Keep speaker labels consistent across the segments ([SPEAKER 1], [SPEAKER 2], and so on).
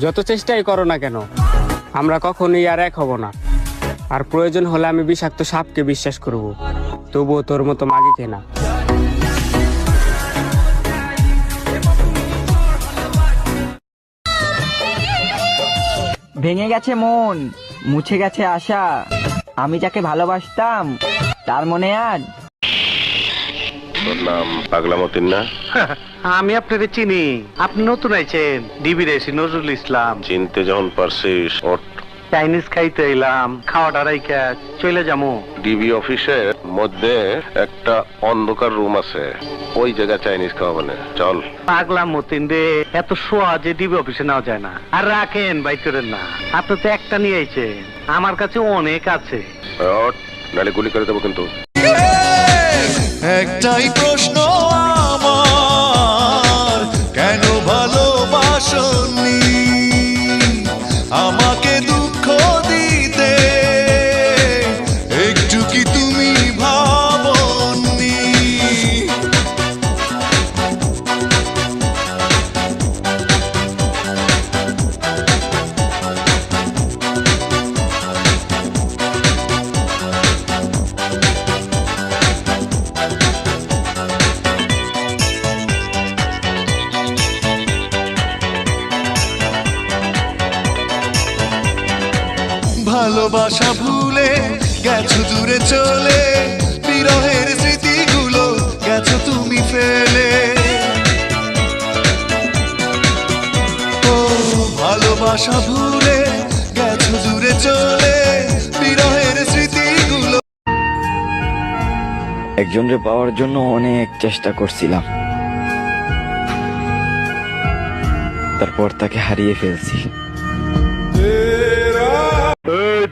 [SPEAKER 1] যত চেষ্টাই করো না কেন, আমরা কখনোই আর এক হব না। আর প্রয়োজন হলে আমি বিষাক্ত সাপকে বিশ্বাস করব, তবুও তোর মতো মাগিকে না।
[SPEAKER 2] ভেঙে গেছে মন, মুছে গেছে আশা, আমি যাকে ভালোবাসতাম তার মনে আর।
[SPEAKER 3] তোর নাম পাগলা মতিন না?
[SPEAKER 4] আমি আপনাকে চিনি, আপনি নতুন আইছেন। ডিবির এসি নজরুল ইসলাম।
[SPEAKER 3] চিনতে যখন পারছিস ওঠ।
[SPEAKER 4] চাইনিজ খাইতে এলাম, খাওয়াটা রাইখা চলে যাবো।
[SPEAKER 3] ডিবি অফিসের মধ্যে একটা অন্ধকার রুম আছে, ওই জায়গায় চাইনিজ খাওয়া মানে। চল।
[SPEAKER 4] পাগলা মতিন রে এত সহজে ডিবি অফিসে নেওয়া যায় না। আর রাখেন, বাইর করেন না। আপনি তো একটা নিয়ে আইছেন, আমার কাছে অনেক আছে।
[SPEAKER 3] ওঠ, নালে গুলি করে দেবো কিন্তু।
[SPEAKER 5] একটাই প্রশ্ন আমার, কেন ভালোবাসনি আমাকে দুঃখ দিতে, একটু কি তুমি ভাবনি? ভালোবাসা ভুলে গেছো দূরে চলে, বিরহের স্মৃতিগুলো গেছো তুমি ফেলে। ও ভালোবাসা ভুলে গেছো দূরে চলে, বিরহের স্মৃতিগুলো।
[SPEAKER 2] একজনকে পাওয়ার জন্য অনেক চেষ্টা করছিলাম, তারপর তাকে হারিয়ে ফেলছি।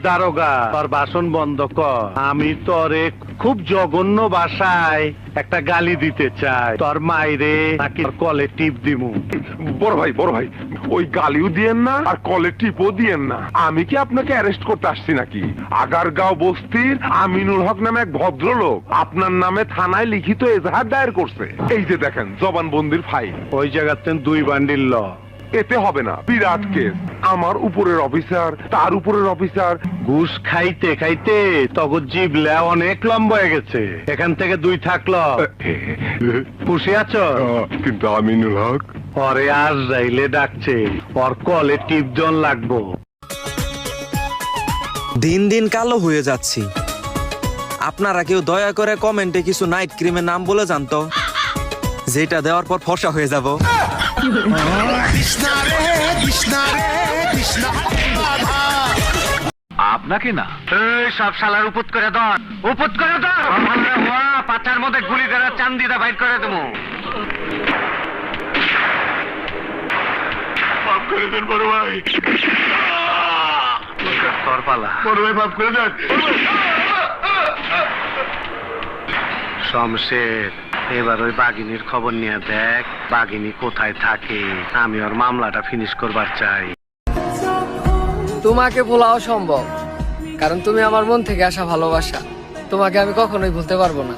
[SPEAKER 4] দারোগা, তোর বাসন বন্ধ কর। আমি তোরে খুব জঘন্য ভাষায় একটা গালি দিতে চাই। তোর মাইরে নাকি কলে টিপ দিমু।
[SPEAKER 6] বড় ভাই ওই গালিও দিয়েন না আর কলে টিপও দিয়েন না। আমি কি আপনাকে অ্যারেস্ট করতে আসছি নাকি? আগারগাঁও বস্তির আমিনুল হক নামে এক ভদ্রলোক আপনার নামে থানায় লিখিত এজাহার দায়ের করছে। এই যে দেখেন জবানবন্দির ফাইল।
[SPEAKER 4] ওই জায়গাতে 2 বান্ডিল ল।
[SPEAKER 6] এতে হবে না, বিরাট কেস। আমার উপরের অফিসার, তার উপরের অফিসার।
[SPEAKER 4] ঘুষ খাইতে খাইতে তখন জিবলা অনেক লম্বা হয়ে গেছে। এখান থেকে 2 থাকলো। খুশি আছো?
[SPEAKER 6] কিন্তু আমিনুল হক
[SPEAKER 4] পরে আর যাইলে ডাকছে, ওর কলে টিপ জন লাগবো।
[SPEAKER 7] দিন দিন কালো হয়ে যাচ্ছি। আপনারা কেউ দয়া করে কমেন্টে কিছু নাইট ক্রিমের নাম বলে জানতো, যেটা দেওয়ার পর ফর্সা হয়ে যাব।
[SPEAKER 4] আপনাকে না, এই সব শালার উপত করে ধর, উপত করে ধর। পাতার মধ্যে গুলি করে চান্দিটা বাইর করে দেবো।
[SPEAKER 6] মাফ করে দেন বড় ভাই।
[SPEAKER 4] তোর পালা।
[SPEAKER 6] বড় ভাই মাফ করে দেন।
[SPEAKER 4] শমশের, এবার ওই বাঘিনীর খবর নিয়ে দেখ, বাঘিনী কোথায় থাকে। আমি ওর মামলাটা ফিনিশ করবার চাই।
[SPEAKER 8] তোমাকে ভোলাও সম্ভব, কারণ তুমি আমার মন থেকে আসা ভালোবাসা। তোমাকে আমি কখনোই ভুলতে পারবো না।